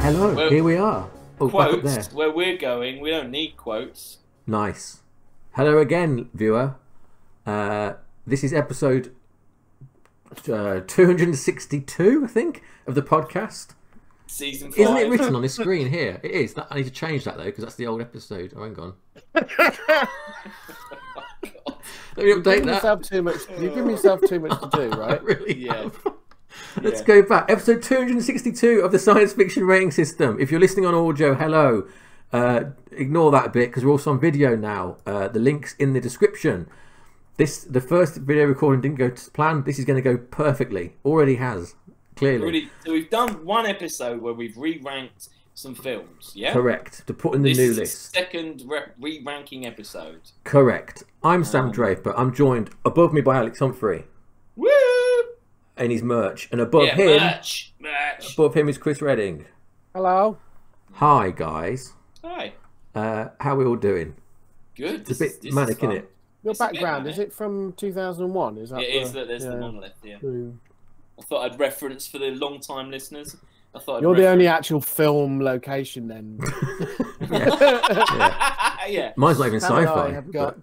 Hello, Well, here we are. Oh, back up there. Quotes, where we're going, we don't need quotes. Nice. Hello again, viewer. This is episode 262, I think, of the podcast. Season 5. Isn't it written on the screen here? It is. I need to change that, though, because that's the old episode. Oh, hang on. Let me update that. You've given yourself too much to do, right? I really Yeah. have. Let's go back. Episode 262 of the science fiction rating system. If you're listening on audio, hello. Ignore that a bit because we're also on video now. The link's in the description. The first video recording didn't go to plan. This is going to go perfectly. Already has, clearly. So we've done one episode where we've re-ranked some films, yeah? Correct. To put in the new This is list. the second re-ranking episode. Correct. I'm Sam Draper. I'm joined above me by Alex Humphrey. Woo! And his merch. And above Yeah, him, merch. above him is Chris Redding. Hello. Hi, guys. Hi. How are we all doing? Good. It's a bit manic, isn't it? Your It's a bit background, manic. is it from 2001? Is that It is that there's the monolith, yeah. I thought I'd reference for the long-time listeners. I thought You're the only actual film location then. Yeah. Mine's not even Sam and I sci-fi. have got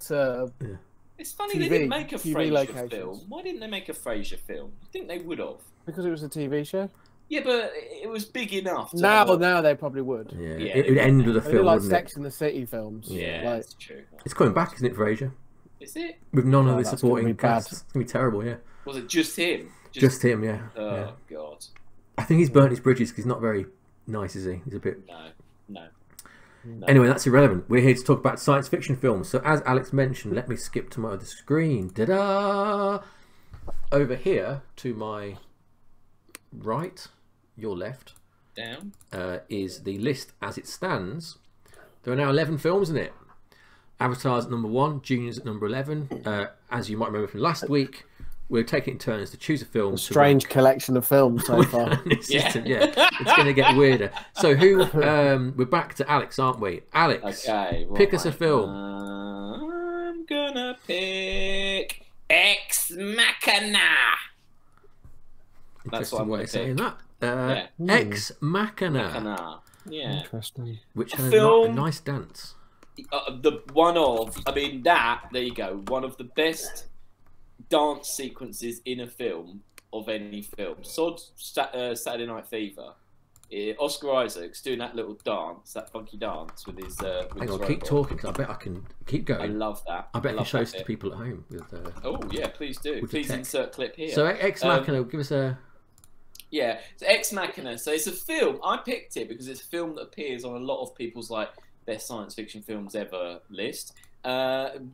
It's funny TV they didn't make a TV Frasier locations. film. Why didn't they make a Frasier film? I think they would have. because it was a TV show. Yeah, but it was big enough. To Now they probably would. Yeah, Yeah, it would end with a They do film, like wouldn't Sex it? and the City films. Yeah, Like, that's true. It's coming back, isn't it, Frasier? Is it? With none of the that's gonna supporting be bad. cast. It's going to be terrible, yeah. Was it just him? Just him, yeah. Oh, yeah. God. I think he's burnt his bridges because he's not very nice, is he? He's a bit... No. Anyway, that's irrelevant. We're here to talk about science fiction films. So as Alex mentioned, let me skip to my other screen. Ta-da! Over here, to my right, your left, Down. is the list as it stands. There are now 11 films in it. Avatar's at number 1, Junior's at number 11. As you might remember from last week, we're taking turns to choose a film. strange collection of films so far. It's going to get weirder. So we're back to Alex, aren't we? Alex, Okay. pick us a film. I'm gonna pick Ex Machina. That's what Interesting I'm way gonna of saying pick. that. Yeah. Ex Machina, Machina. Yeah. Interesting. which A had a film- nice dance. There you go. One of the best dance sequences in a film of any film. Saturday Night Fever. Oscar Isaac's doing that little dance, that funky dance with his. With Hang his on, keep robot. talking because I bet I can keep I going. love that. I bet I can love show that this to bit. people at home. With, Oh yeah, please do. with the Please tech. insert clip here. So Ex Machina, give us a... Yeah, so Ex Machina. So it's a film. I picked it because it's a film that appears on a lot of people's best science fiction films ever list.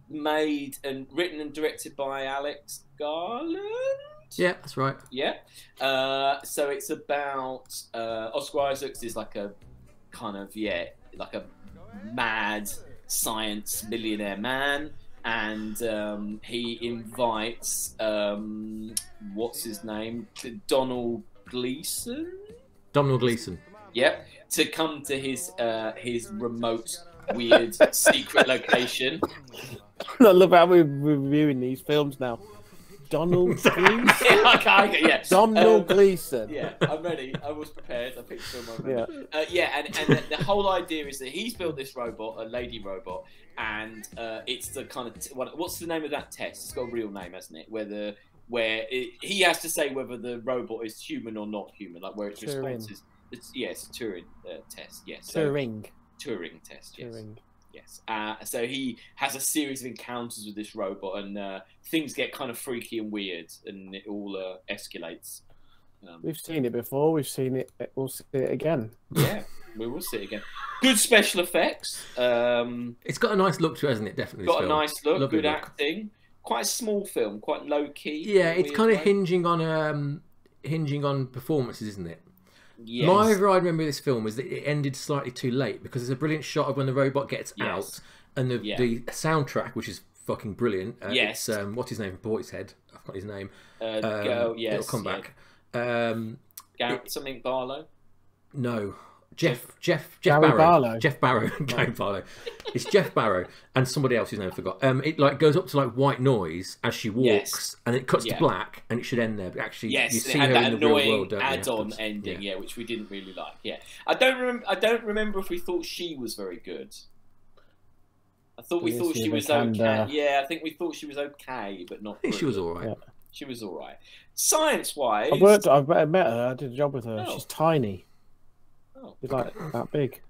Made and written and directed by Alex Garland. Yeah, that's right. Yeah. So it's about Oscar Isaacs is like a kind of like a mad science millionaire man, and he invites what's his name, Donald Gleason. Donald Gleason. Yep, to come to his remote, weird, secret location. I love how we're reviewing these films now. Donald Gleason. Yeah. Donald Gleason. Yeah, I'm ready. I was prepared. I picked film. And the whole idea is that he's built this robot, a lady robot, and it's the kind of what's the name of that test? It's got a real name, hasn't it? He has to say whether the robot is human or not human, like where its response is. It's a Turing test. Yes, Turing test. Yes. Turing. Yes. So he has a series of encounters with this robot, and things get kind of freaky and weird, and it all escalates. We've seen it before. We've seen it. We'll see it again. Yeah, we will see it again. Good special effects. It's got a nice look to it, hasn't it? Definitely. Got a film. nice look. Lovely Good look. acting. Quite a small film. Quite low key. Yeah, in a it's weird kind of way. hinging on performances, isn't it? Yes. My override memory of this film is that it ended slightly too late because there's a brilliant shot of when the robot gets out, and the soundtrack, which is fucking brilliant. Yes. It's, what's his name? Portishead. I've got his name. Yes. It'll come back. Something Barlow. No. Jeff Gary Barrow. Barlow. Jeff Barrow. Gary Barlow. It's Jeff Barrow and somebody else whose name I forgot. It like goes up to like white noise as she walks, and it cuts to black, and it should end there. But actually, you see her in the real world. Add-on ending, which we didn't really like. Yeah, I don't remember if we thought she was very good. I thought we thought she was okay. Yeah, I think we thought she was okay, but not. I think she was all right. Yeah. She was all right. Science-wise, I met her. I did a job with her. She's tiny. Oh. She's like that big.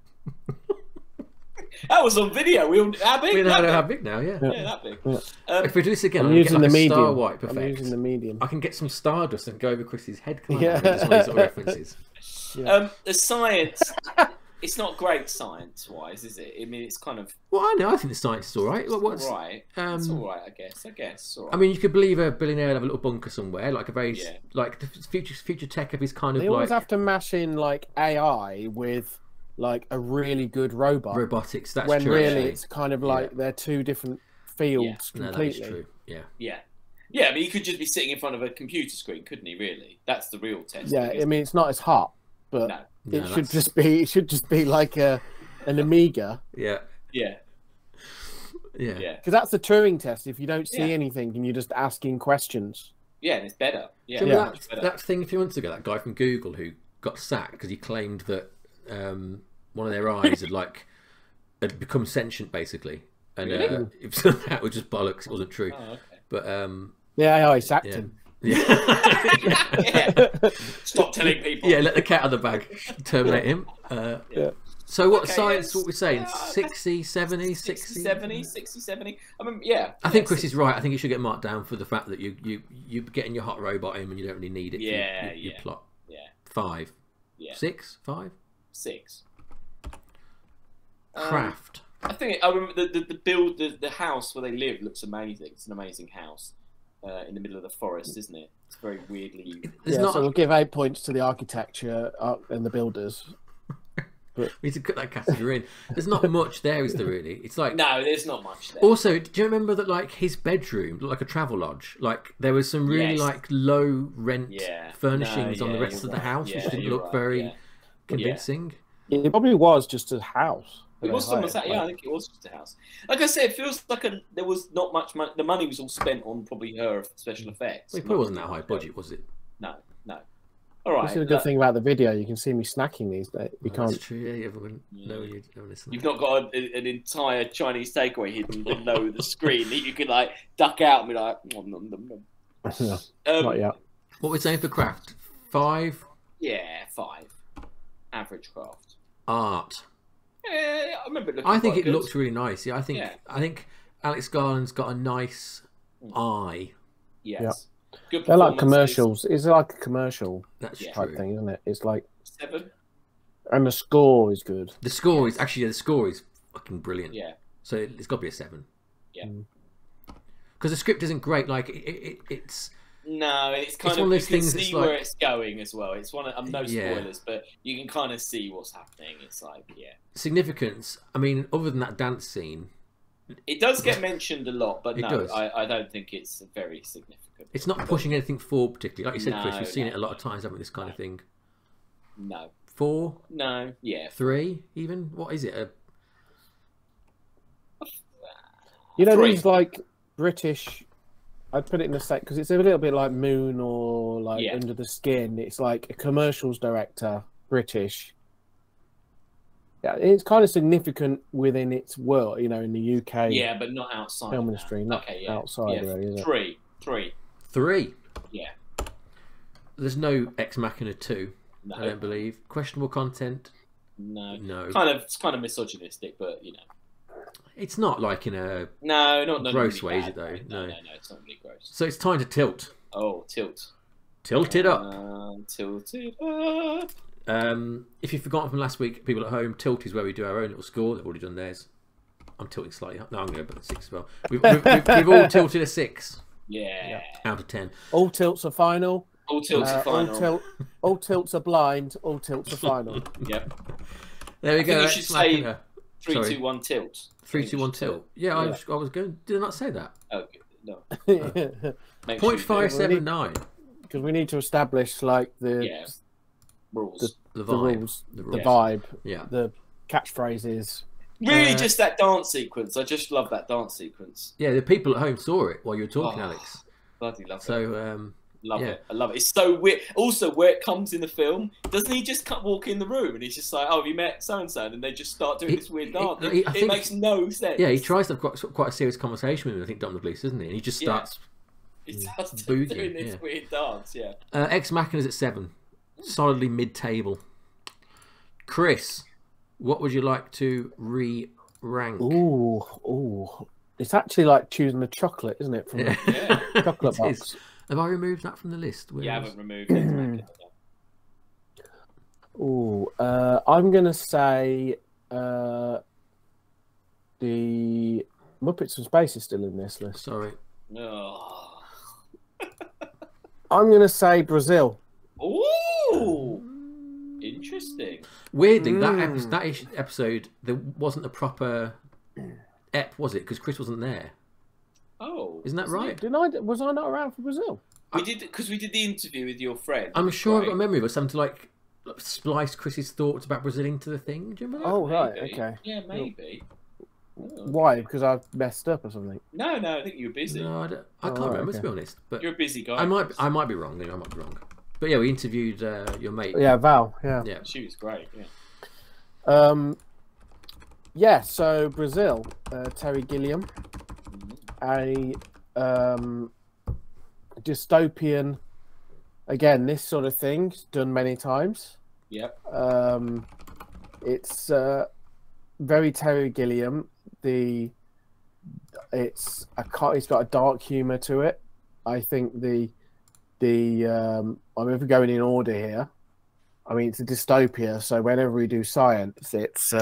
That was on video. How big? We know how big now. Yeah, that big. Yeah. If we do this again, I'm using the medium. Star Wipe effect. I'm using the medium. I can get some stardust and go over Chris's head. Yeah, one of these references. Yeah. The science. It's not great science-wise, is it? I mean, it's kind of. Well, I know. I think the science is all right. It's all right. It's all right, I guess. All right. I mean, you could believe a billionaire have a little bunker somewhere, like a very like the future tech of his kind of. They always have to mash in like AI with like a really good robot. Robotics. That's when true. Really, actually. it's kind of like they're two different fields completely. No, that is true. Yeah. Yeah. Yeah, but he could just be sitting in front of a computer screen, couldn't he? Really, that's the real test. Yeah, I mean, it's not as hot, but. No. It should just be like an Amiga. Yeah. Yeah. Yeah. Because that's the Turing test. If you don't see anything and you're just asking questions. Yeah, and it's better. Yeah. That thing a few months ago, that guy from Google who got sacked because he claimed that one of their eyes had become sentient basically, and that was just bollocks. It wasn't true. Oh, okay. But the AI sacked him. Yeah. Stop telling people. Yeah, let the cat out of the bag. Terminate him. So what science, what we're saying? 60, 70, 60? 70, 60, 70. I mean, yeah. I think Chris is right. I think you should get marked down for the fact that you're getting your hot robot in when you don't really need it for your plot. Yeah. 5. Yeah. 6? 5? 6. Craft. I think I remember the house where they live looks amazing. It's an amazing house. In the middle of the forest, isn't it? It's very weirdly. So we'll give 8 points to the architecture and the builders. We need to cut that category in. There's not much there, is there? Really? It's like no, there's not much there. Also, do you remember that like his bedroom looked like a travel lodge? Like there was some really like low rent furnishings on the rest of the house, which didn't look very convincing. It probably was just a house. It was almost that, I think it was just a house. Like I said, it feels like there was not much money. The money was all spent on probably her special effects. Well, it probably wasn't that high budget, was it? No. All right. This is a good thing about the video. You can see me snacking these days. You can't. That's true. Yeah, everyone know you're listening. You've not got an entire Chinese takeaway hidden below the screen that you could like duck out and be like, nom, nom, nom, nom. Not yet. What we're saying for craft? 5. Yeah, 5. Average craft. Art. I remember. I think it looks really nice. Yeah, I think Alex Garland's got a nice eye. Yes. Yeah. Good. They're like commercials. It's like a commercial type thing, isn't it? It's like 7. And the score is good. The score is actually the score is fucking brilliant. Yeah. So it's got to be a 7. Yeah. Because the script isn't great. Like it's. No, it's kind of one of those you can things see where it's going as well. It's one of no spoilers, but you can kind of see what's happening. It's like significance. I mean, other than that dance scene, it does get mentioned a lot, but does. I don't think it's very significant. It's not pushing anything forward particularly. Like you said, Chris, we've seen it a lot of times, haven't we? This kind of thing. No. 4. No. Yeah. 3 even. What is it? You know, these like British. I'd put it in a sec because it's a little bit like Moon or like Under the Skin. It's like a commercials director, British. Yeah, it's kind of significant within its world, you know, in the UK. Yeah, but not outside film industry, not outside really, is it? 3. Yeah. There's no Ex Machina 2. No. I don't believe. Questionable content. No. It's kind of misogynistic, but you know. It's not like in a not gross really way, is it though? No, it's not really gross. So it's time to tilt. Oh, tilt. Tilt it up. Tilt it up. If you've forgotten from last week, people at home, tilt is where we do our own little score. They've already done theirs. I'm tilting slightly up. No, I'm going to go back to 6 as well. We've all tilted a 6. Yeah. Out of 10. All tilts are final. All tilts are final. All tilts are blind. All tilts are final. Yep. There we go. You should say 3, 2, 1 tilt. 3, 2, 1 tilt. Yeah, I was going. Did I not say that? Okay, no. 0.579. Because we need to establish like the rules. rules, the vibe, yeah, the catchphrases. Really, just that dance sequence. I just love that dance sequence. Yeah, the people at home saw it while you were talking, Alex. Bloody love it. So, love it. I love it. It's so weird. Also, where it comes in the film, doesn't he just walk in the room and he's just like, "Oh, have you met so and so?" And they just start doing this weird dance. It makes no sense. Yeah, he tries to have quite a serious conversation with him. I think Dominic Leese, doesn't he? And he just starts. He starts doing this weird dance. Yeah. Ex Machina's at 7, solidly mid-table. Chris, what would you like to re-rank? Ooh. It's actually like choosing a chocolate, isn't it? From the chocolate box. Have I removed that from the list? I haven't removed it. I'm going to say the Muppets from Space is still in this list. Sorry. Oh. I'm going to say Brazil. Ooh. Interesting. Weirdly, that episode, there wasn't a proper ep, was it? Because Chris wasn't there. Oh, isn't that right? Was I not around for Brazil? We did the interview with your friend. I'm sure I've got a memory of it, something to like splice Chris's thoughts about Brazil into the thing. Do you remember that? Oh, right, okay. Yeah, maybe. Why? Because I messed up or something? No, I think you were busy. No, I can't remember, to be honest. But you're a busy guy. I might be wrong. I might be wrong. But yeah, we interviewed your mate. Yeah, Val. Yeah. She was great. Yeah. So Brazil, Terry Gilliam, a dystopian. Again, this sort of thing done many times. Yep. It's very Terry Gilliam. It's got a dark humor to it. I think I'm ever going in order here. I mean, it's a dystopia, so whenever we do science, it's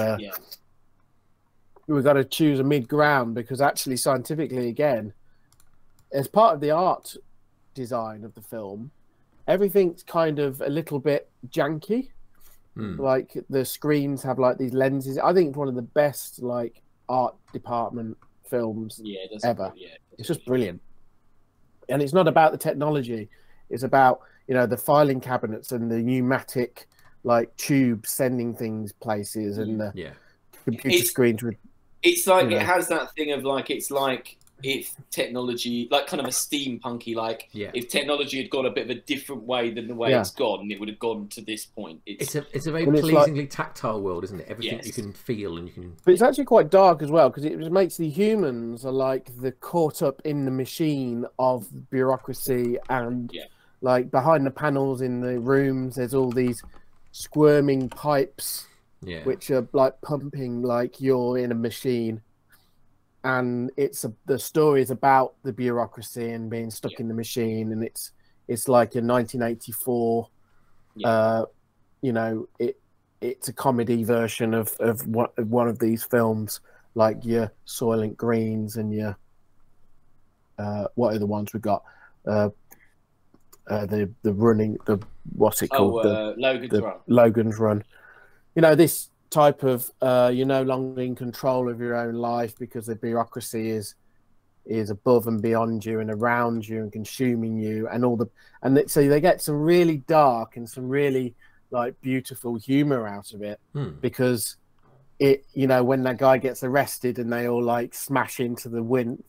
we've got to choose a mid ground, because actually, scientifically, again, as part of the art design of the film, everything's kind of a little bit janky. Like the screens have like these lenses. I think it's one of the best like art department films ever. It's just brilliant. And it's not about the technology. It's about, the filing cabinets and the pneumatic like tubes sending things places and the computer screens. It's like it has that thing of like, it's like if technology, like kind of a steampunky, like if technology had gone a bit of a different way than the way it's gone, it would have gone to this point. It's a very pleasingly tactile world, isn't it? Everything you can feel and you can. But it's actually quite dark as well, because it makes the humans are like the caught up in the machine of bureaucracy, and like behind the panels in the rooms, there's all these squirming pipes, which are like pumping like you're in a machine. And the story is about the bureaucracy and being stuck in the machine, and it's like in 1984. It's a comedy version of one of these films, like your Soylent Greens and your what are the ones we got? The running, what's it called? Logan's Run. This type of you're no longer in control of your own life because the bureaucracy is above and beyond you and around you and consuming you, so they get some really dark and some really like beautiful humor out of it, because when that guy gets arrested and they all like smash into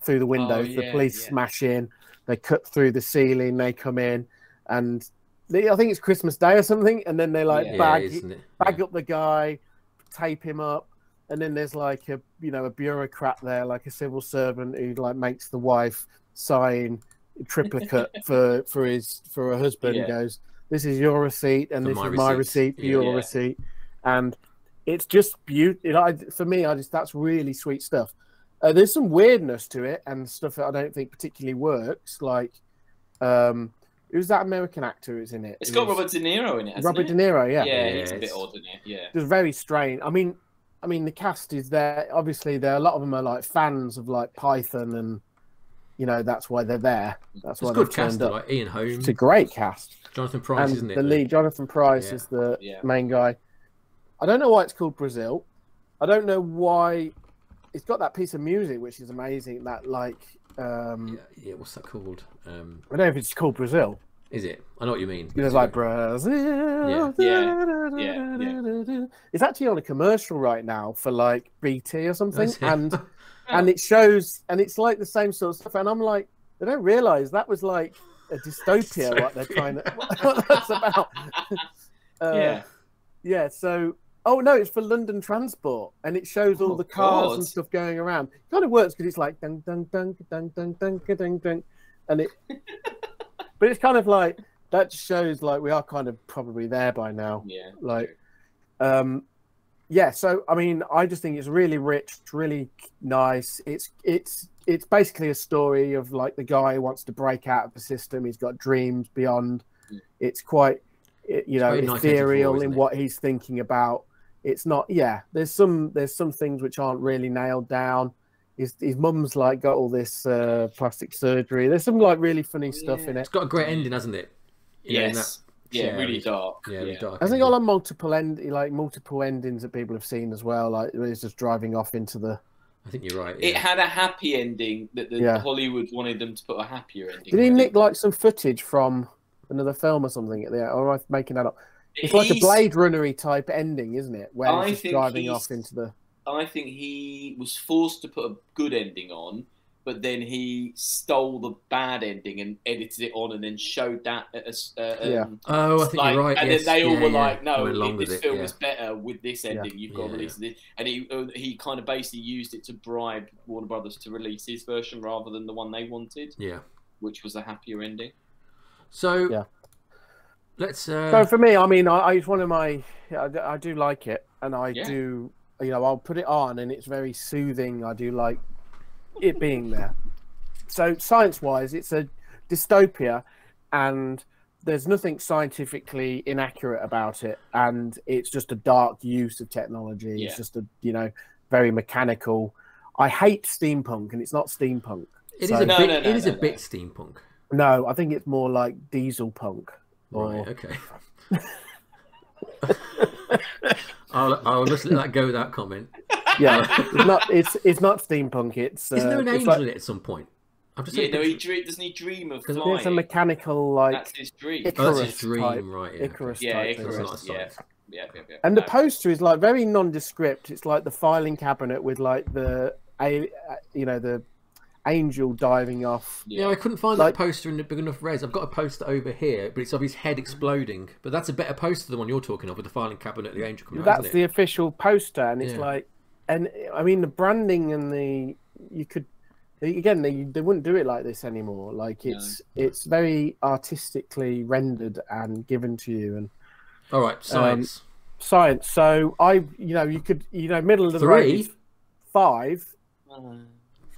through the windows, the police smash in, they cut through the ceiling, they come in, and I think it's Christmas Day or something, and then they like bag up the guy, tape him up, and then there's like a bureaucrat there, like a civil servant, who like makes the wife sign triplicate for her husband. Goes, this is your receipt and this is my receipt for your receipt, and it's just beautiful. For me, that's really sweet stuff. There's some weirdness to it and stuff that I don't think particularly works, like who's that American actor who's in it? It's got Robert De Niro in it, hasn't Robert De Niro, yeah, he's a bit odd in it, It's very strange. I mean, the cast is there. Obviously, a lot of them are like fans of like Python, and that's why they're there. That's why it's good cast, like Ian Holmes. It's a great cast. Jonathan Pryce, isn't it? The lead, Jonathan Pryce, is the main guy. I don't know why it's called Brazil. I don't know why it's got that piece of music, which is amazing. That like. What's that called? I don't know if it's called Brazil. Is it? I know what you mean. It's like Brazil. Yeah. It's actually on a commercial right now for like BT or something, That's and it shows, and it's like the same sort of stuff. And I'm like, they don't realise that was like a dystopia. So what they're trying to, what that's about. Yeah. So, oh no, it's for London Transport, and it shows all the cars and stuff going around. It kind of works because it's like dun dun dun dun dun dun dun dun, and it. But it's kind of like that shows like we are kind of probably there by now. Yeah. Like, yeah. So I mean, I just think it's really rich, really nice. It's basically a story of like the guy who wants to break out of the system. He's got dreams beyond. It's quite, ethereal in what he's thinking about. It's not. Yeah. There's some things which aren't really nailed down. His mum's like got all this plastic surgery. There's some like really funny stuff in it. It's got a great ending, hasn't it? Yes. Really dark. Yeah, really dark. I think got multiple endings that people have seen as well. Like it's just driving off into the. I think you're right. It had a happy ending that Hollywood wanted them to put a happier ending. Did he nick like some footage from another film or something at the end? Or am I making that up? It's like a Blade Runner-y type ending, isn't it? Where he's just driving off into the. I think he was forced to put a good ending on, but then he stole the bad ending and edited it on, and then showed that. Oh, I think you're right. And then they all were like, "No, this film is better with this ending. You've got to release this." And he kind of basically used it to bribe Warner Brothers to release his version rather than the one they wanted. Yeah, which was a happier ending. So let's. So for me, I mean, it's one of my. I do like it, and I do. I'll put it on, and it's very soothing. I do like it being there. So science-wise, it's a dystopia, and there's nothing scientifically inaccurate about it, and it's just a dark use of technology. It's just a very mechanical. I hate steampunk, and it's not steampunk. It is a bit steampunk. No, I think it's more like diesel punk. Right. Okay. I'll just let that go without comment. Yeah, it's not steampunk. Isn't there an angel in it at some point? I'm just saying. Doesn't he dream of flying? It's a mechanical like. That's his dream. Icarus that's his dream, type, right? Yeah. Icarus yeah, type Icarus. thing. Yeah. And the poster is like very nondescript. It's like the filing cabinet with like the angel diving off. Yeah, I couldn't find that poster in the big enough res. I've got a poster over here, but it's of his head exploding. But that's a better poster than the one you're talking of with the filing cabinet, the angel coming out. That's the official poster, and it's like, and I mean the branding and they wouldn't do it like this anymore. Like it's very artistically rendered and given to you. And all right, science. So you could middle of the road 5.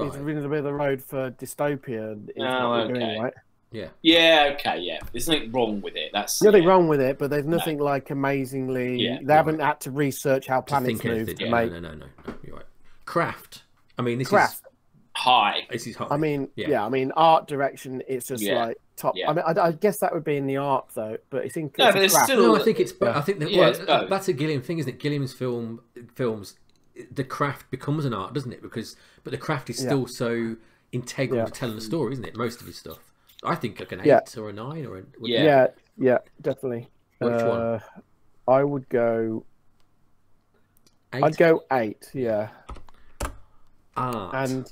It's in the middle of the road for dystopia. Doing, right? Yeah. Yeah. Okay. Yeah. There's nothing wrong with it. That's nothing wrong with it, but there's nothing like amazingly. They haven't had to research how planets move to make. No. You're right. Craft. I mean, this is high. This is high. I mean, I mean, art direction. It's just like top. Yeah. I mean, I guess that would be in the art though, but I think no, but it's craft. still. No, I think it's. I think that that's a Gilliam thing, isn't it? Gilliam's films. The craft becomes an art, doesn't it? But the craft is still so integral to telling the story, isn't it? Most of his stuff. I think like an 8 or a 9 or a definitely. Which one? I would go. 8? I'd go 8. Yeah. Art. And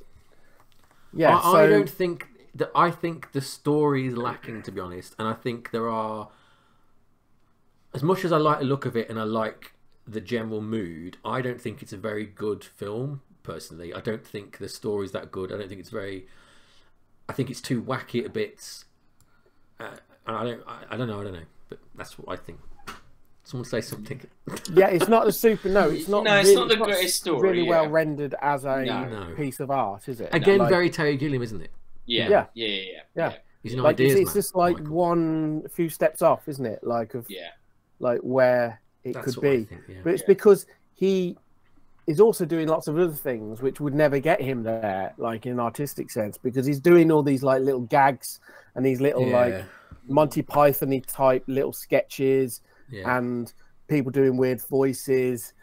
I don't think that. I think the story is lacking, to be honest, and I think there are. As much as I like the look of it and I like the general mood, I don't think it's a very good film personally. I don't think the story's that good. I don't think it's very. I think it's too wacky at bits. I don't know. But that's what I think. Someone say something. Yeah, it's not a super. No, it's not. No, it's not the greatest story. Really well rendered as a piece of art, is it? Again, very Terry Gilliam, isn't it? Yeah. He's an like ideas it's man, just like Michael. a few steps off, isn't it? Like where it That's could what I be. think, But it's because he is also doing lots of other things which would never get him there, like in an artistic sense, because he's doing all these like little gags and these little like Monty Python-y type little sketches and people doing weird voices,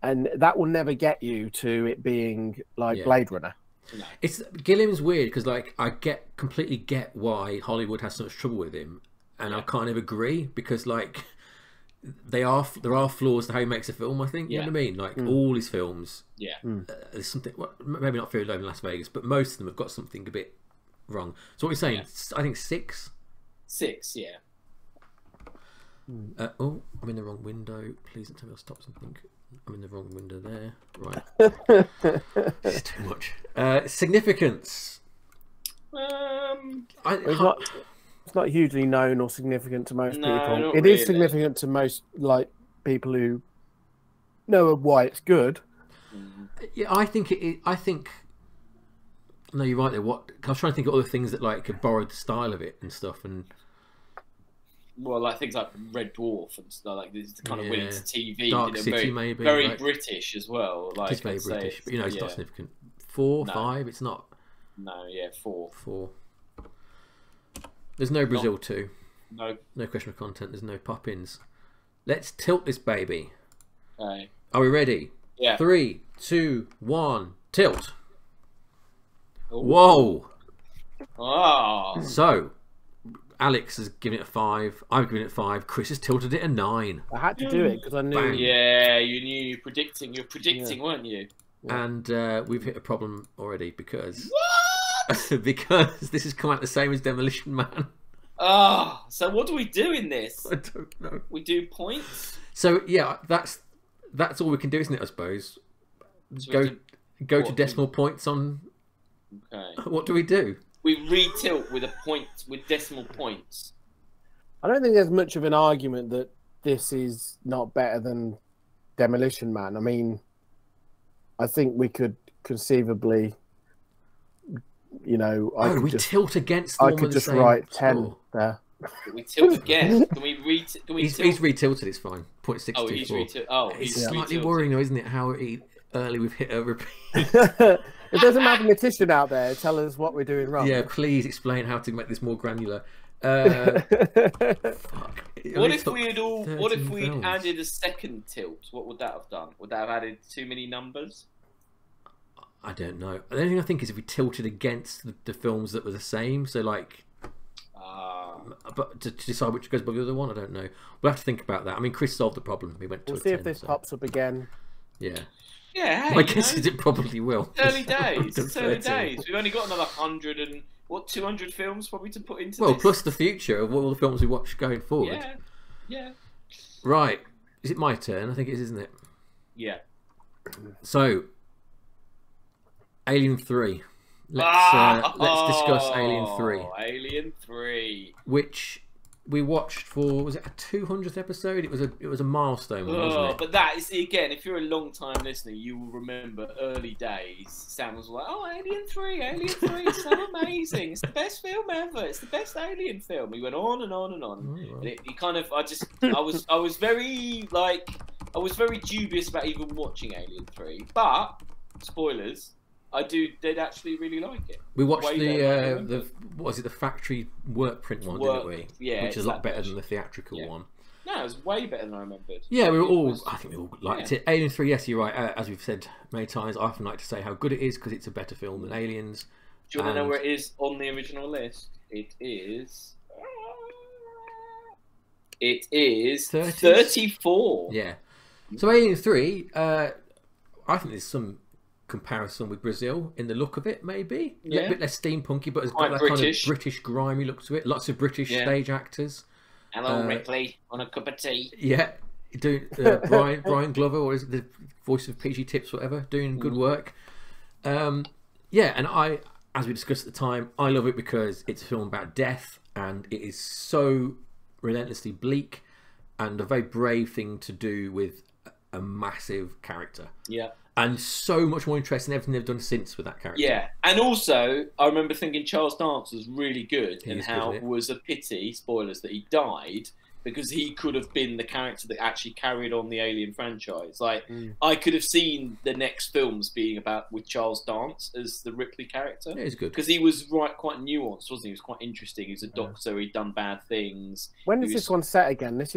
and that will never get you to it being like Blade Runner. No. It's Gilliam's weird because like I completely get why Hollywood has so much trouble with him, and I kind of agree because like there are flaws to how he makes a film. I think you know what I mean. Like all his films, there's something. Well, maybe not Fear in Las Vegas, but most of them have got something a bit wrong. So what you're saying? I think 6. 6, yeah. Oh, I'm in the wrong window. Please don't tell me I'll stop something. I'm in the wrong window there. Right. It's too much. Significance. It's not hugely known or significant to most people. It really is significant to most like people who know why it's good. Yeah, I think it. I think. No, you're right there. What I was trying to think of other things that like have borrowed the style of it and stuff, and well, like things like Red Dwarf and stuff like this, kind of went into TV. Dark City, maybe very like, British as well. Like it's very British, but you know, it's not significant. 4, 5. It's not. No, 4. 4. There's no Brazil 2. No. No question of content. There's no pop-ins. Let's tilt this baby. Okay. Are we ready? Yeah. 3, 2, 1, tilt. Ooh. Whoa. Oh. So, Alex has given it a 5. I've given it 5. Chris has tilted it a 9. I had to do it because I knew. Bang. Yeah, you knew. You're predicting, weren't you? And we've hit a problem already because. What? Because this has come out the same as Demolition Man. Oh, so what do we do in this? I don't know. We do points. So yeah, that's all we can do, isn't it? I suppose. So go to decimal points on. Okay. What do we do? We re-tilt with decimal points. I don't think there's much of an argument that this is not better than Demolition Man. I mean, I think we could conceivably. You know, tilt against. I could just write 10 there. Can we tilt again? Can we He's retilted. It's fine. 0.64. It's slightly worrying, though, isn't it? How early we've hit a repeat. If there's a mathematician out there, tell us what we're doing wrong. Yeah, please explain how to make this more granular. Fuck. What if we'd added a second tilt? What would that have done? Would that have added too many numbers? I don't know. The only thing I think is if we tilted against the films that were the same, so like, but to decide which goes above the other one, I don't know. We'll have to think about that. I mean, Chris solved the problem. We went to. We'll see 10, if this pops up again. Yeah. Yeah. My guess is it probably will. Early days. It's early days. We've only got another 200 films probably to put into. Well, this. plus the future of all the films we watch going forward. Yeah. Yeah. Right. Is it my turn? I think it is, isn't it? Yeah. So. Alien 3. Let's discuss Alien 3. Alien 3. Which we watched for, was it a 200th episode? It was a milestone, wasn't it? But that is, again, if you're a long time listener, you will remember early days. Sam was like, "Oh, Alien 3 is so amazing. It's the best film ever. It's the best Alien film." He went on and on and on. Oh, right. And I was very dubious about even watching Alien 3. But spoilers. I did actually really like it. We watched the what was it, the factory work print one, didn't we? Yeah, which is a lot better than the theatrical one. No, it was way better than I remembered. Yeah, I think we all liked it. Alien 3, yes, you're right. As we've said many times, I often like to say how good it is because it's a better film than Aliens. Do you want to know where it is on the original list? It is 34. Yeah. So Alien 3, I think there's some comparison with Brazil in the look of it, maybe a little bit less steampunky, but it's got that British. kind of British grimy look to it. Lots of British stage actors. Hello, Ripley, on a cup of tea. Yeah, doing Brian Glover, or is it the voice of PG Tips, whatever, doing good work. Yeah, and I, as we discussed at the time, I love it because it's a film about death, and it is so relentlessly bleak, and a very brave thing to do with a massive character. Yeah. And so much more interesting than everything they've done since with that character. Yeah, and also I remember thinking Charles Dance was really good, and how it was a pity, spoilers, that he died, because he could have been the character that actually carried on the Alien franchise. Like, I could have seen the next films being about with Charles Dance as the Ripley character. Yeah, it's good because he was quite nuanced, wasn't he? He was quite interesting. He was a doctor. He'd done bad things. When is this one set again? This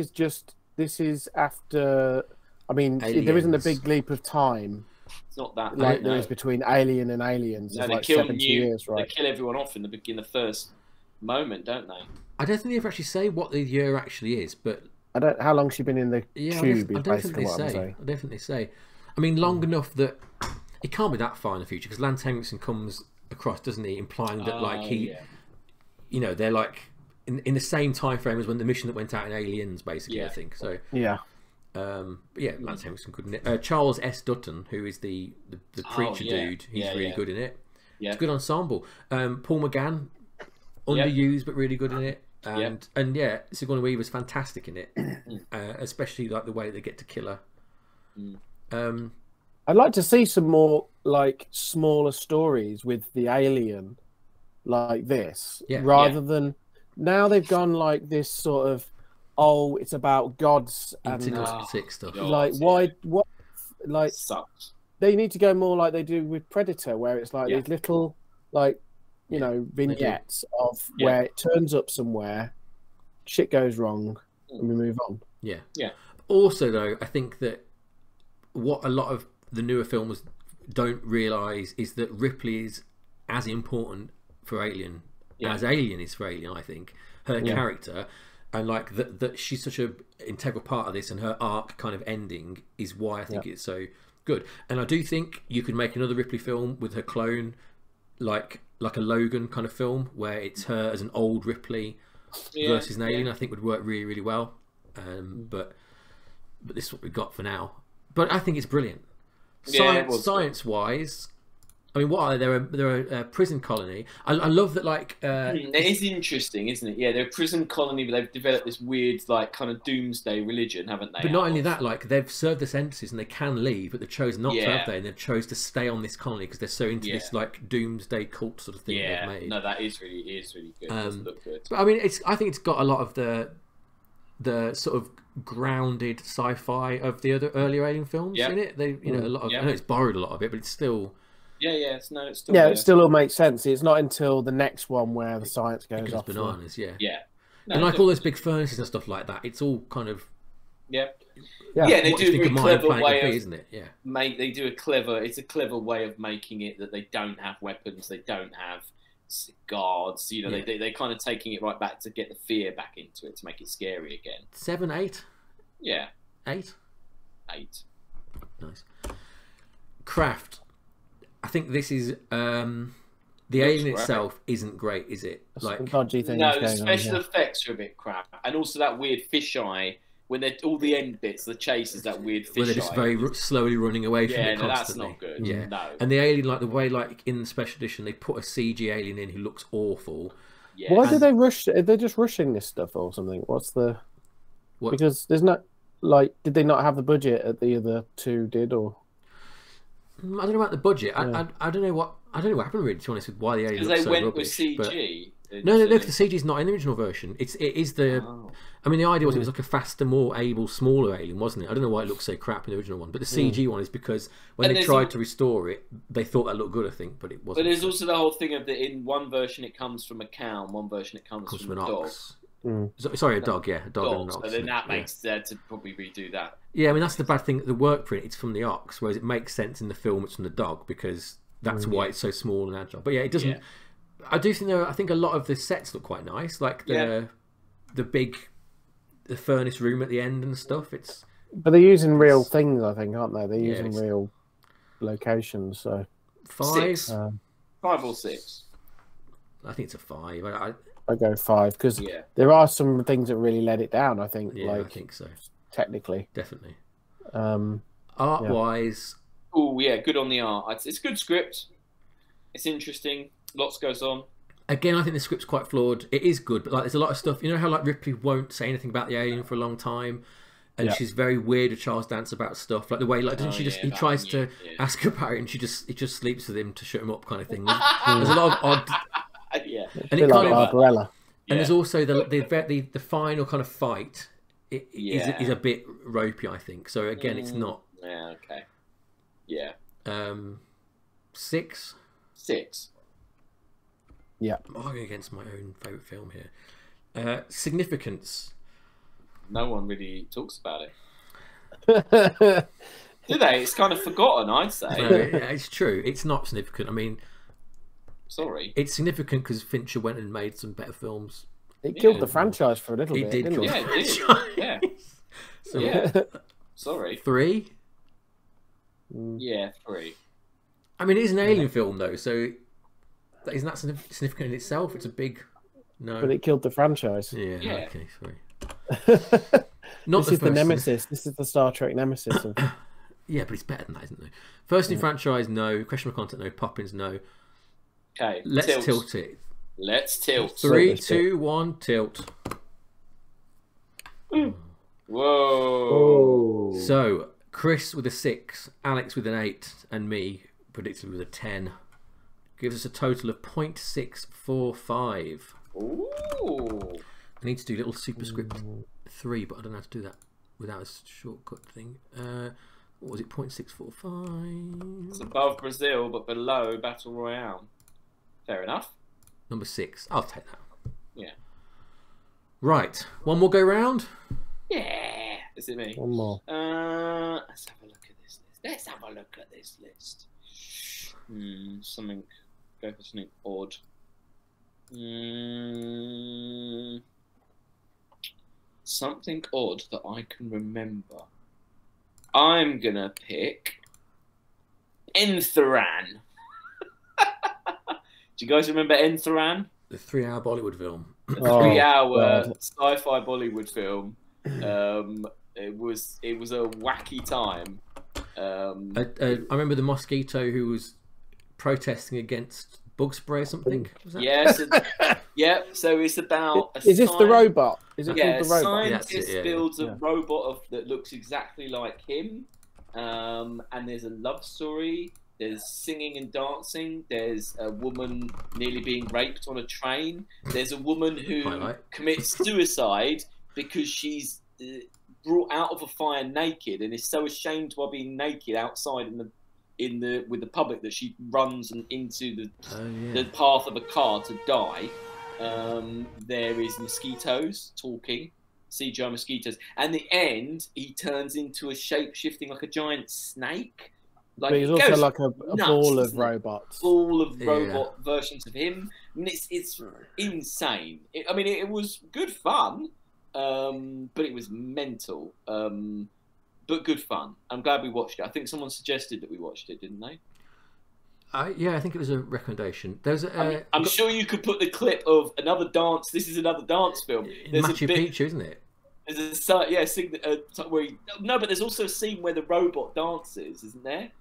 is after. I mean, there isn't a big leap of time. It's not that like there is between Alien and Aliens. No, they like kill 70 years, right? They kill everyone off in the first moment, don't they? I don't think they ever actually say what the year actually is, but I don't. How long's she been in the tube? I don't think they say. I don't think they say. I mean, long enough that it can't be that far in the future, because Lance Henriksen comes across, doesn't he, implying that like he, you know, they're like in the same time frame as when the mission that went out in Aliens, basically. I think so. Yeah. Yeah, Lance Henriksen couldn't. Charles S. Dutton, who is the preacher dude, he's really good in it. Yeah. It's a good ensemble. Paul McGann, underused but really good in it. And yeah, Sigourney Weaver's fantastic in it, especially like the way they get to kill her. I'd like to see some more like smaller stories with the alien like this, rather than now they've gone like this sort of it's about gods and stuff. Like what like sucks. They need to go more like they do with Predator, where it's like these little like vignettes of where it turns up somewhere, shit goes wrong, and we move on. Yeah. Also, though, I think that what a lot of the newer films don't realise is that Ripley is as important for Alien as Alien is for Alien. I think her character, and like that she's such an integral part of this, and her arc kind of ending is why I think it's so good. And I do think you could make another Ripley film with her clone, like a Logan kind of film, where it's her as an old Ripley versus an alien. I think would work really, really well. But this is what we got for now. But I think it's brilliant. Science wise, I mean, what are they? They're a prison colony. I love that. Like, it is interesting, isn't it? Yeah, they're a prison colony, but they've developed this weird, like, kind of doomsday religion, haven't they? But not only that, like, they've served their sentences and they can leave, but they've chosen not to, have they? And they've chose to stay on this colony because they're so into this like doomsday cult sort of thing they've made. No, that is really good. It does look good. But I mean, I think it's got a lot of the sort of grounded sci-fi of the other earlier Alien films in it. They, a lot of. I know it's borrowed a lot of it, but it's still. It's still. It still all makes sense. It's not until the next one where the science goes off bananas. No, and like all those big furnaces and stuff like that, it's all kind of. They do a very clever way of, isn't it? They do a clever. It's a clever way of making it that they don't have weapons, they don't have guards. They're kind of taking it right back to get the fear back into it, to make it scary again. 7, 8. Yeah. 8. 8. Nice. Craft. I think this is the alien itself isn't great, is it? Like dodgy things. No, the special effects are a bit crap, and also that weird fisheye when they're all the end bits, the chase is that weird fisheye. Where they're just very slowly running away from it that's constantly. not good. Yeah, no. And the alien, like the way, like in the special edition, they put a CG alien in who looks awful. Yeah. Why did they rush? Are they just rushing this stuff or something? What's the? What? Because there's not like, did they not have the budget that the other two did, or? I don't know about the budget. I don't know what happened really. To be honest, with why the alien looks so rubbish. Because they went with CG. No, because the CG is not in the original version. It is the. Oh. I mean, the idea was it was like a faster, more able, smaller alien, wasn't it? I don't know why it looks so crap in the original one, but the CG one is because when they tried to restore it, they thought that looked good, I think, but it wasn't. But there's also the whole thing of that in one version it comes from a cow, and one version it comes from a dog. Sorry, a dog, yeah, a dog and an ox. So then that makes to probably redo that. Yeah, I mean that's the bad thing. The work print, it's from the ox, whereas it makes sense in the film it's from the dog because that's why it's so small and agile. But yeah, it doesn't. Yeah. I do think I think a lot of the sets look quite nice, like the furnace room at the end and stuff. But they're using real things, I think, aren't they? They're using real locations. So 5, 5 or 6. I think it's a 5. I go 5 because there are some things that really let it down. I think. Yeah, I think so. Technically, definitely. Art wise, good on the art. It's a good script. It's interesting. Lots goes on. Again, I think the script's quite flawed. It is good, but like there's a lot of stuff. You know how like Ripley won't say anything about the alien for a long time, and she's very weird with Charles Dance about stuff. Like the way, like doesn't she just he tries to ask her about it, and she just sleeps with him to shut him up, kind of thing. There's a lot of odd. And it kind of Barbarella. And there's also the final kind of fight. Is a bit ropey, I think. So again, it's not. Yeah. Okay. Yeah. 6. 6. Yeah. I'm arguing against my own favourite film here. Significance. No one really talks about it. Do they? It's kind of forgotten, I'd say. No, it's true. It's not significant. I mean, sorry. It's significant because Fincher went and made some better films It killed the franchise for a little bit. Didn't it? Yeah, it did. Yeah. So, yeah. Sorry. 3? Yeah, 3. I mean, it is an Alien film, though, so isn't that significant in itself? It's a big... No. But it killed the franchise. Yeah. Okay, sorry. This is the nemesis. This is the Star Trek nemesis. Yeah, but it's better than that, isn't it? First new franchise, no. Questionable content, no. Poppins, no. Okay. Let's tilt it. Let's tilt. 3, 2, 1, tilt. Whoa. So, Chris with a 6, Alex with an 8, and me predicted with a 10. Gives us a total of 0.645. Ooh. I need to do little superscript 3, but I don't know how to do that without a shortcut thing. What was it? 0.645. It's above Brazil, but below Battle Royale. Fair enough. Number 6. I'll take that. Yeah. Right. One more go round. Yeah. Is it me? One more. Let's have a look at this list. Let's have a look at this list. Something. Go for something odd. Something odd that I can remember. I'm gonna pick Enthiran. Do you guys remember Enthiran? The 3-hour Bollywood film. A 3-hour sci-fi Bollywood film. It was a wacky time. I remember the mosquito who was protesting against bug spray or something. Was that? Yes. Yeah. So it's about. Is this the robot? Is it called the robot? Scientist builds a robot that looks exactly like him, and there's a love story. There's singing and dancing. There's a woman nearly being raped on a train. There's a woman who commits suicide because she's brought out of a fire naked and is so ashamed while being naked outside with the public that she runs into the path of a car to die. There is mosquitoes talking, CGI mosquitoes, and the end he turns into a shape-shifting like a giant snake. Like, but he's also like a ball of robots. Ball of robot versions of him. I mean, it's insane. It was good fun, but it was mental. But good fun. I'm glad we watched it. I think someone suggested that we watched it, didn't they? Yeah, I think it was a recommendation. There's I'm sure you could put the clip of another dance. This is another dance film. There's Machu Picchu, isn't it? There's but there's also a scene where the robot dances, isn't there?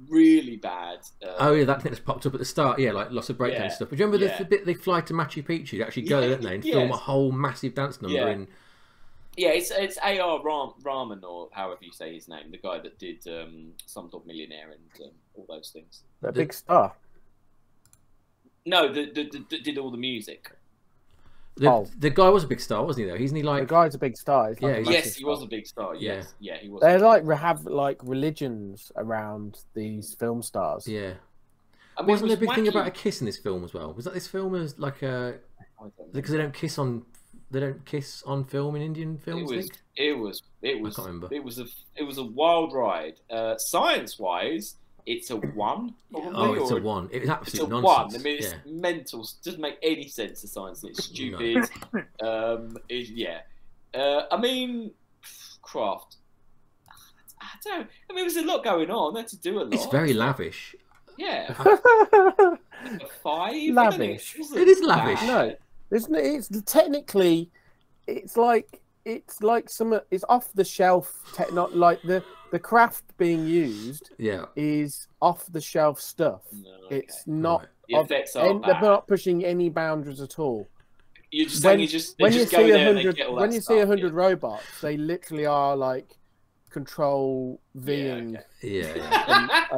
Really bad. That thing that's popped up at the start. Yeah, like lots of breakdown stuff. But do you remember the bit they fly to Machu Picchu? They actually go, don't they, and film a whole massive dance number in. Yeah, it's A.R. Rahman, or however you say his name, the guy that did Slumdog Millionaire and all those things. The big star. No, the did all the music. The guy was a big star, wasn't he? Though, isn't he like? The guy's a big star. He's like he was a big star. Yes, yeah, he was. They have like religions around these film stars. Yeah. Wasn't there a big thing about a kiss in this film as well? Was that this film as like a because they don't kiss on film in Indian films? It was. I can't remember. It was a wild ride. Science wise, it's a 1. Probably, it's a 1. It was absolute nonsense. 1. I mean, it's mental. It doesn't make any sense to science. It's stupid. I mean, craft. I don't. I mean, there's a lot going on. They had to do a lot. It's very lavish. Yeah. A 5. Lavish. It is lavish. No, isn't it? It's technically, it's like some. It's off the shelf. Like the craft being used. Is off the shelf stuff. No, it's not. Right. The effects are they're not pushing any boundaries at all. You're just when you see 100 robots, they literally are like control Ving.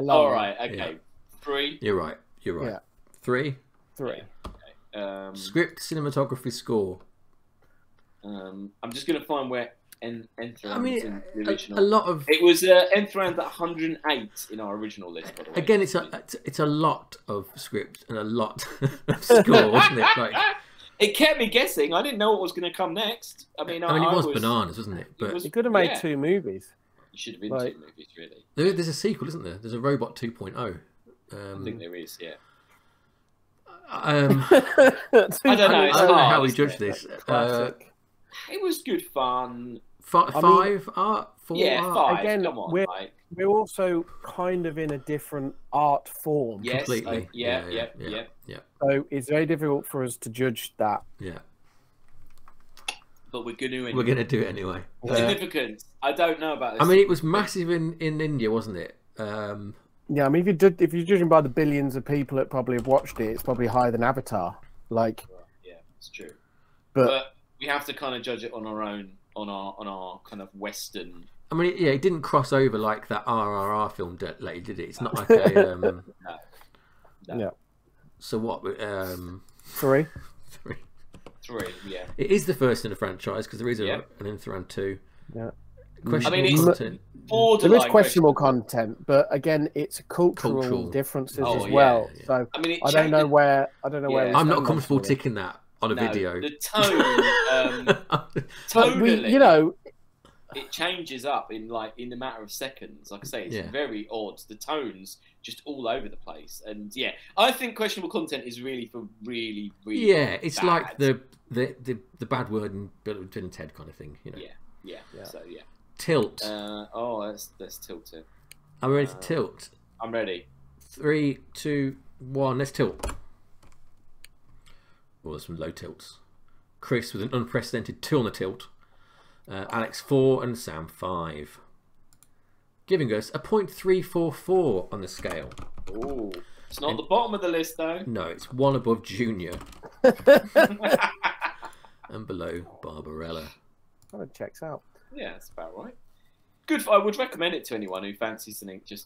All right. Okay. Yeah. 3. You're right. Yeah. 3. Okay. Script, cinematography, score. I'm just going to find where Enthiran was in the original. A lot of it was Enthiran at 108 in our original list. By the way. Again, it's a lot of script and a lot of score, wasn't it? Like, it kept me guessing. I didn't know what was going to come next. I mean, it was bananas, wasn't it? But you could have made 2 movies. You should have been 2 movies, really. There's a sequel, isn't there? There's a Robot 2.0. I think there is, yeah. I don't know. I don't know how we judge this. It was good fun. Five art, 4 yeah, art. 5. Again, Come on, we're also kind of in a different art form. Yes, completely. Yeah. So it's very difficult for us to judge that. Yeah. But we're going to. We're going to do it anyway. Significance. I don't know about this. I mean, it was massive in India, wasn't it? Yeah, I mean, if you're judging by the billions of people that probably have watched it, it's probably higher than Avatar. Like, yeah, it's true. But we have to kind of judge it on our own, on our kind of Western. I mean, yeah, it didn't cross over like that RRR film did it? It's not like a. No. Yeah. So what? 3. 3, yeah. It is the first in the franchise because there is an Enthiran 2. Yeah. Questionable content. There is questionable content, but again, it's cultural differences as well. Yeah. So I mean, I don't know where. I'm not comfortable ticking that on a video. The tone, tonally, it changes up in a matter of seconds. Like I say, it's very odd. The tones just all over the place, and I think questionable content is really for really it's bad. like the bad word in Bill and Ted kind of thing, you know. Yeah. So Tilt. Let's tilt it. I'm ready to tilt. I'm ready. 3, 2, 1. Let's tilt. Oh, there's some low tilts. Chris with an unprecedented 2 on the tilt. Alex 4 and Sam 5. Giving us a 0.344 on the scale. Oh, it's not the bottom of the list though. No, it's 1 above Junior. And below Barbarella. Oh, it checks out. Yeah, that's about right. Good. I would recommend it to anyone who fancies something just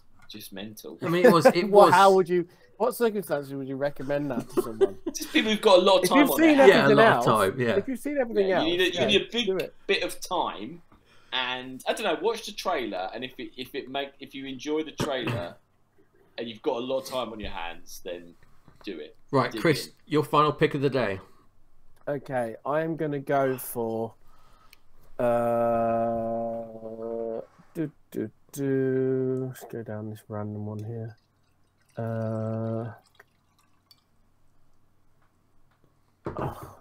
mental. I mean, it was. Well, how would you? What circumstances would you recommend that to someone? Just people who've got a lot of time on it. Yeah, a lot of time. Yeah. If you've seen everything else, you need a big bit of time, and I don't know. Watch the trailer, and if you enjoy the trailer, and you've got a lot of time on your hands, then do it. Right, Chris, your final pick of the day. Okay, I am going to go for. Let's go down this random one here.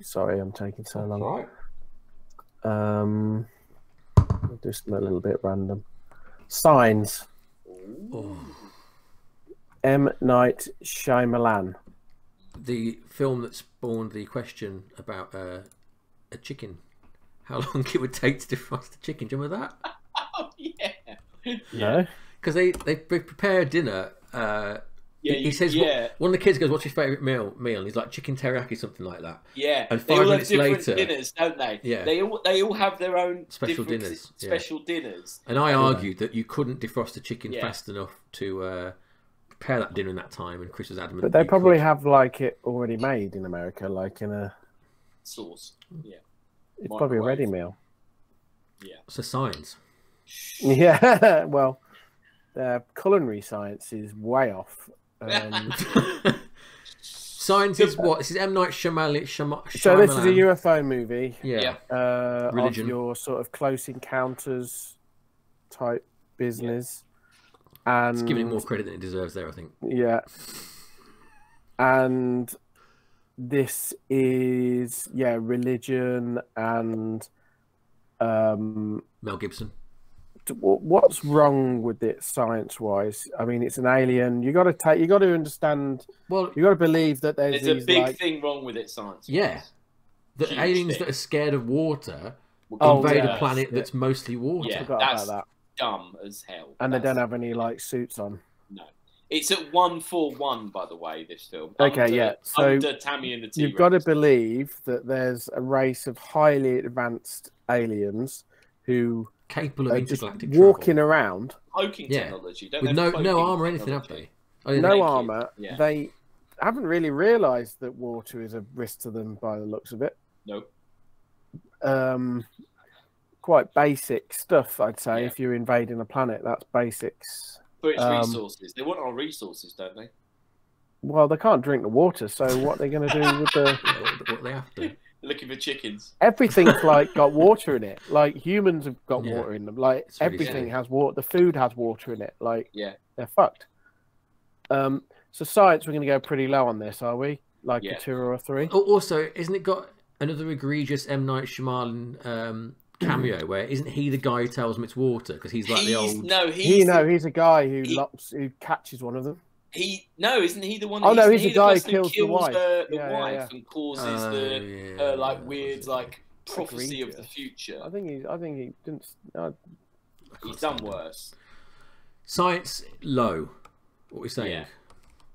Sorry, I'm taking so long. Right. Just a little bit random. Signs. Oh. M. Night Shyamalan. The film that spawned the question about a chicken. How long it would take to defrost the chicken. Do you remember that? Oh, yeah. No. Because they prepare dinner. He says, one of the kids goes, "What's your favourite meal?" And he's like, "Chicken teriyaki," something like that. Yeah. And they 5 all minutes have different later, dinners, don't they? Yeah. They all have their own special dinners. Special dinners. And I argued that you couldn't defrost the chicken fast enough to prepare that dinner in that time. And Chris was adamant. But they probably have like it already made in America, like in a sauce. Yeah. It's probably a ready meal. Yeah. So science. Yeah. Well, culinary science is way off. Science is what? This is M. Night Shyamalan. So this is a UFO movie. Yeah. Religion. Of your sort of close encounters type business. Yeah. And it's giving it more credit than it deserves there, I think. Yeah. And this is religion and Mel Gibson. What's wrong with it science-wise? I mean, it's an alien. You got to understand. Well, you got to believe that there's a big thing wrong with it, science. Yeah, the aliens that are scared of water invade a planet that's mostly water. Yeah, that's dumb as hell. And they don't have any suits on. No, it's at 141, by the way. This film. Okay, so under Tammy and the T-Rex. You've got to believe that there's a race of highly advanced aliens who capable of intergalactic walking around, cloaking technology, with no armor or anything, have they? No armor. Yeah. They haven't really realised that water is a risk to them by the looks of it. Nope. Quite basic stuff, I'd say. If you're invading a planet, that's basics. But it's resources. They want our resources, don't they? Well, they can't drink the water, so what are they going to do with the? What they have to. Looking for chickens. Everything's got water in it. Like humans have got water in them. Like everything has water. The food has water in it. Like they're fucked. So science, we're going to go pretty low on this, are we? like a 2 or a 3. Also, isn't it got another egregious M. Night Shyamalan cameo where isn't he the guy who tells them it's water because he's like the old? No, he's a guy who catches one of them. Isn't he the one? Oh no, he's the guy who kills the wife. The wife and causes her like weird like prophecy of the future. I think he didn't. He's done worse. Science low. What are we saying? Yeah.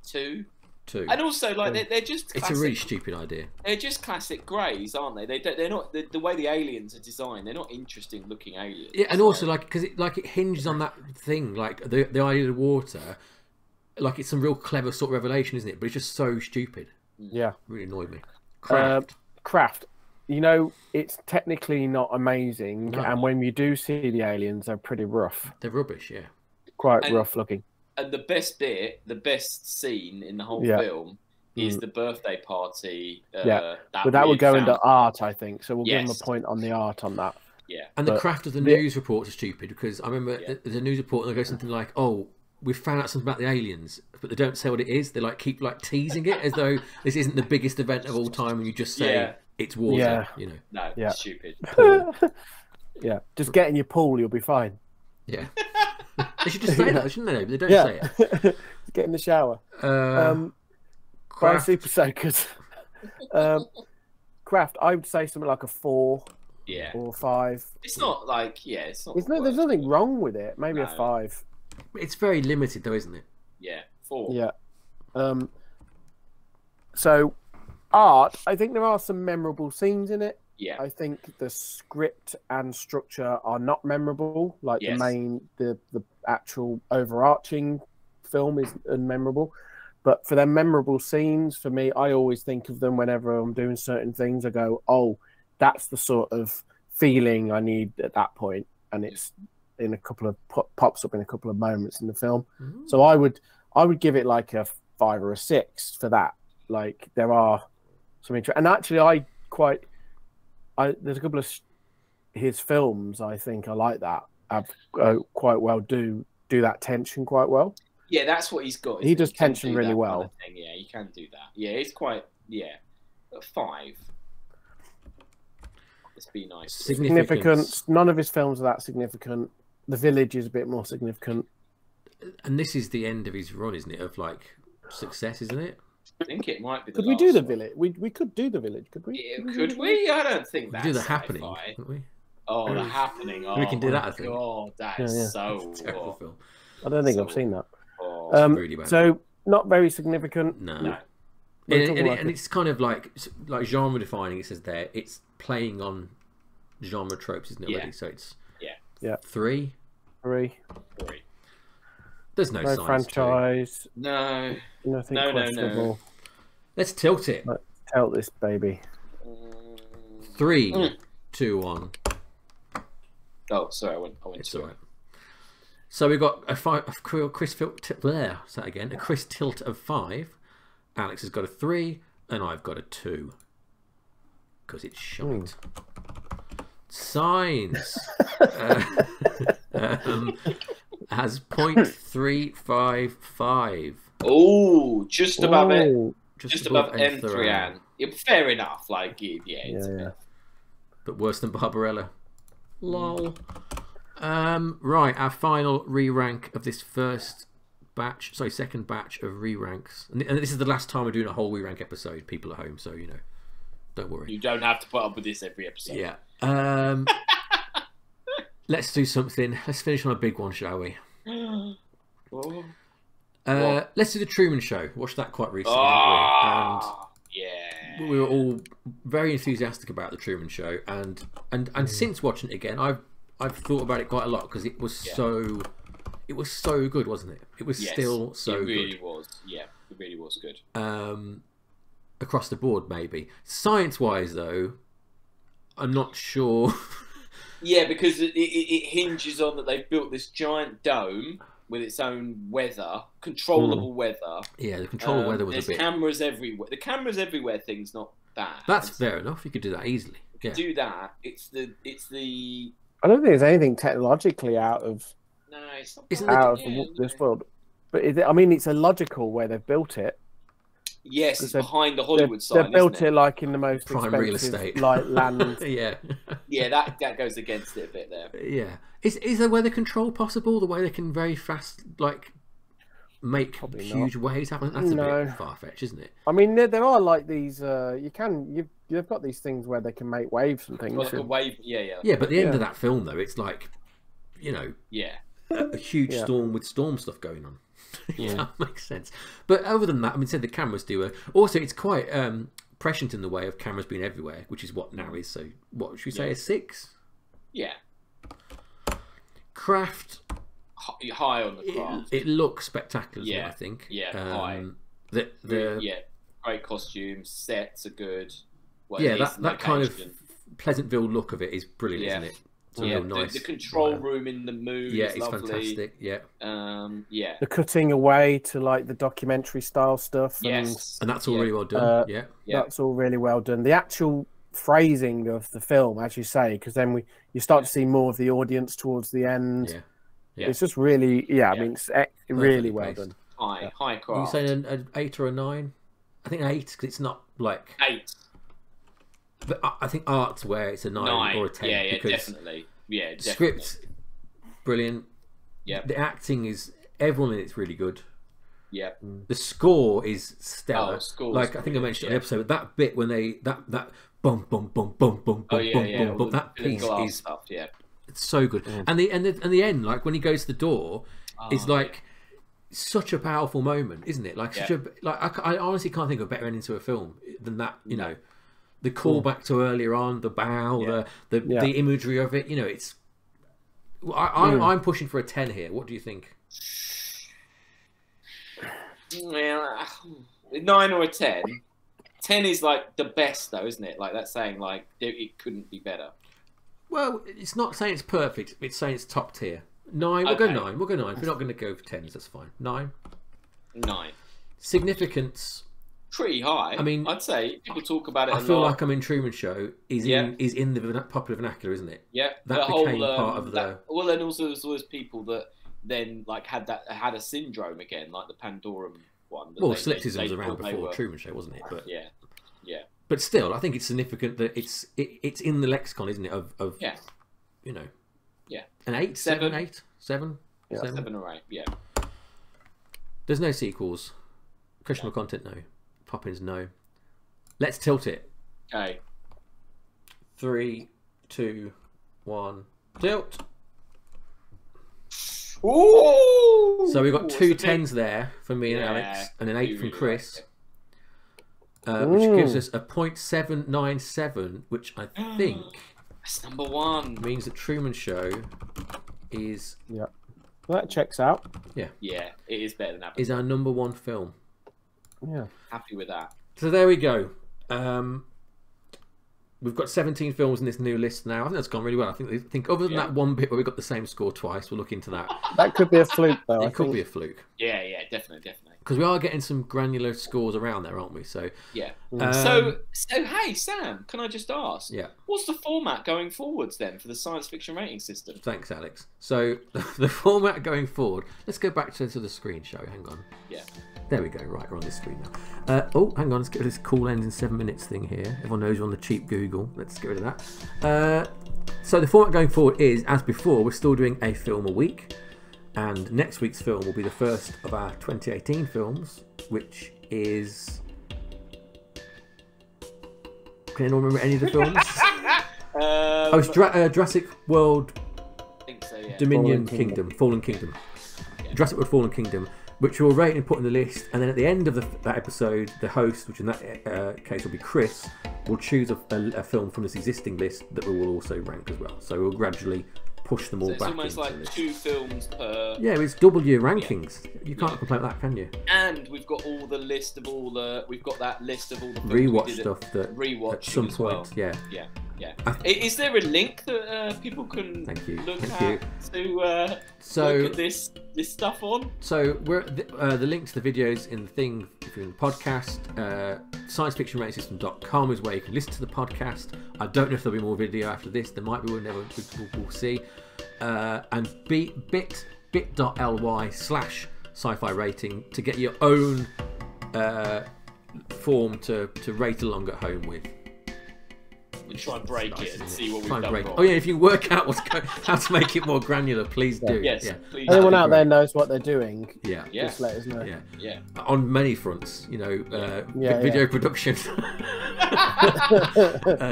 2. 2. And also, like they're just. It's a really stupid idea. They're just classic greys, aren't they? They're not the way the aliens are designed. They're not interesting looking aliens. Yeah, and also like because it hinges on that thing, like the idea of water. Like it's some real clever sort of revelation, isn't it? But it's just so stupid. Yeah, really annoyed me. Craft. You know, it's technically not amazing, and when you do see the aliens, they're pretty rough. They're rubbish, yeah. Quite rough looking. And the best scene in the whole film is the birthday party. But that would go into art, I think. So we'll give them a point on the art on that. Yeah. And the craft of the news reports are stupid because I remember the news report and they go something like, "Oh, we've found out something about the aliens," but they don't say what it is. They like keep like teasing it as though this isn't the biggest event of all time, and you just say it's water. Yeah. You know. No, it's stupid. Yeah, just get in your pool, you'll be fine. Yeah. They should just say that, shouldn't they? But they don't say it. Get in the shower. Craft. Super Soakers. Craft, I would say something like a 4. Yeah. Or 5. It's not like it's not. There's nothing wrong with it. Maybe a 5. It's very limited, though, isn't it? Yeah, 4. Yeah. So, art. I think there are some memorable scenes in it. Yeah. I think the script and structure are not memorable. Like the actual overarching film is unmemorable. But for them memorable scenes, for me, I always think of them whenever I'm doing certain things. I go, "Oh, that's the sort of feeling I need at that point," and it's in a couple of pops up in a couple of moments in the film. So I would give it like a 5 or a 6 for that. Like there are some and actually there's a couple of his films I think I like that have quite well do that tension quite well. Yeah, that's what he's got. He does tension really well. Kind of thing. Yeah, he can do that. Yeah, it's quite a 5. Let's be nice. Significance. None of his films are that significant. The Village is a bit more significant. And this is the end of his run, isn't it? Of like success, isn't it? I think it might be. Could we do the Village? We could do the Village, could we? Yeah, could we? I don't think that's do the Happening, couldn't we? Oh, the Happening. Oh, we can do that. I think. God, that is so terrible film. I don't think I've seen that. Really bad. So not very significant. No. And it's kind of like genre defining. It says there, it's playing on genre tropes, isn't it? Already? So it's 3. There's no franchise. No. Nothing questionable. Let's tilt it. Let's tilt this baby. 3, 2, 1. Oh, sorry, I went. It's all right. So we've got a Chris tilt of 5. Alex has got a 3, and I've got a 2 because it's shite. Signs has 0.355. Oh, just above it. Just above Enthiran. Fair enough. Like, yeah. But worse than Barbarella. Lol. Right, our final re-rank of this second batch of re-ranks. And this is the last time we're doing a whole re-rank episode, people at home, so, don't worry. You don't have to put up with this every episode. Yeah. Let's do something. Let's finish on a big one, shall we? Let's do the Truman Show. Watched that quite recently, and we were all very enthusiastic about the Truman Show, and since watching it again, I've thought about it quite a lot because it was so good, wasn't it? It was still so good. It really was. Yeah, it really was good. Across the board, maybe. Science-wise, though, I'm not sure. Yeah, because it hinges on that they've built this giant dome with its own weather, controllable weather. Yeah, the controllable weather was a bit. There's cameras everywhere. The cameras everywhere thing's not bad. That's fair enough. You could do that easily. Do that. It's the. I don't think there's anything technologically out of. No, it's not out of this world. But it's illogical where they've built it. Yes, it's behind the Hollywood sign. They built it like in the most prime expensive, real estate, like land. Yeah. Yeah, that goes against it a bit there. Yeah. Is there weather control possible? The way they can very fast, like, make Probably huge not. waves happen? That's a bit far-fetched, isn't it? I mean, there are like these. You've got these things where they can make waves and things. Like a wave, yeah. Yeah, but at the end of that film, though, it's like, you know, a huge storm with storm stuff going on. Yeah, that makes sense. But other than that, I mean, said the cameras do. Also, it's quite prescient in the way of cameras being everywhere, which is what now is. So, what should we say? A 6? Yeah. Craft. High on the craft. It looks spectacular, as well, I think. Yeah, high. Great costumes, sets are good. That kind of Pleasantville look of it is brilliant, isn't it? It's real nice. The control room in the moon is it's lovely. fantastic. Yeah. The cutting away to like the documentary style stuff. Yes. And that's all really well done. That's all really well done. The actual phrasing of the film, as you say, because then you start to see more of the audience towards the end. Yeah. It's just really, I mean, it's really well done. High craft. You say an 8 or a 9? I think 8 because it's not like 8. But I think art's where it's a 9 or a 10. Yeah, definitely. Yeah, definitely. Script, brilliant. Yeah. The acting is, everyone in it's really good. Yeah. The score is stellar. Like I think I mentioned in the episode, that bit when they that bum bum bum bum bum bum bum, that piece is stuff, it's so good. And the end, like when he goes to the door, is like such a powerful moment, isn't it? Like I honestly can't think of a better ending to a film than that. You know, the callback to earlier on, the bow, the imagery of it. You know, it's. I'm pushing for a 10 here. What do you think? Well, 9 or a 10. 10 is like the best, though, isn't it? Like that's saying like it couldn't be better. Well, it's not saying it's perfect. It's saying it's top tier. 9. We'll go 9. We'll go 9. If we're not going to go for 10s, that's fine. 9. 9. Significance. Pretty high. I mean, I'd say people talk about it. I feel like I'm in Truman Show. Is in the popular vernacular, isn't it? Yeah. That became part of the. Well, and also there's always people that then like had a syndrome again, like the Pandorum one. Well, Sliptism was around before Truman Show, wasn't it? But yeah. But still, I think it's significant that it's in the lexicon, isn't it? Of you know. Yeah. An 8, 7, 8, 7, 7 or 8. Yeah. There's no sequels. Questionable content, no. Poppins, no. Let's tilt it. Okay. 3, 2, 1. Tilt. Ooh! So we've got 2 10s there for me and Alex, and an 8 from Chris, which gives us a 0.797, which I think that's number 1. means that Truman Show is well, that checks out. Yeah, it is better than Avatar. Is our number 1 film. Yeah, happy with that. So there we go. We've got 17 films in this new list now. I think that's gone really well. I think other than that one bit where we got the same score twice, we'll look into that. That could be a fluke, though. It could be a fluke. Yeah, definitely. Because we are getting some granular scores around there, aren't we? So yeah. So hey, Sam, can I just ask? Yeah. What's the format going forwards then for the science fiction rating system? Thanks, Alex. So the format going forward. Let's go back to the screen show. Hang on. Yeah. There we go. Right, we're on this screen now. Oh, hang on. Let's get this cool ends in 7 minutes thing here. Everyone knows you're on the cheap Google. Let's get rid of that. So the format going forward is, as before, we're still doing a film a week. And next week's film will be the first of our 2018 films, which is... Can anyone remember any of the films? It's Jurassic World Dominion Kingdom. Fallen Kingdom. Yeah. Jurassic World Fallen Kingdom, which we'll rate and put in the list. And then at the end of that episode, the host, which in that case will be Chris, will choose a film from this existing list that we will also rank as well. So we'll gradually push them all back. It's almost like 2 films per. Yeah, it's double your rankings. You can't complain with that, can you? And we've got all the list of all the. We've got that list of all the films rewatch stuff that rewatch at some point. Yeah. Is there a link that people can look at this stuff on? So we're the link to the videos in the thing if you're in the podcast. ScienceFictionRatingSystem.com is where you can listen to the podcast. I don't know if there'll be more video after this. There might be. We'll see. And bit.ly/sci-fi rating to get your own form to rate along at home with. We try and break it and see what we've done wrong. Oh yeah, if you work out how to make it more granular, please do. Yes, yeah. please. Anyone out there knows what they're doing. Yeah. Just let us know. Yeah. On many fronts, video production,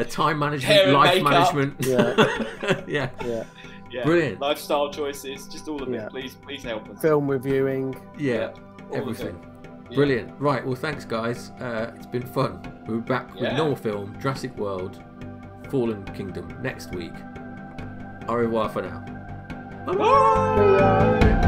time management, hair life makeup. management. Yeah. Brilliant. Lifestyle choices, just all of it. Please help us. Film reviewing. Everything. Brilliant. Right, well, thanks, guys. It's been fun. We'll be back with more film, Jurassic World, Fallen Kingdom, next week. Au revoir for now. Bye-bye.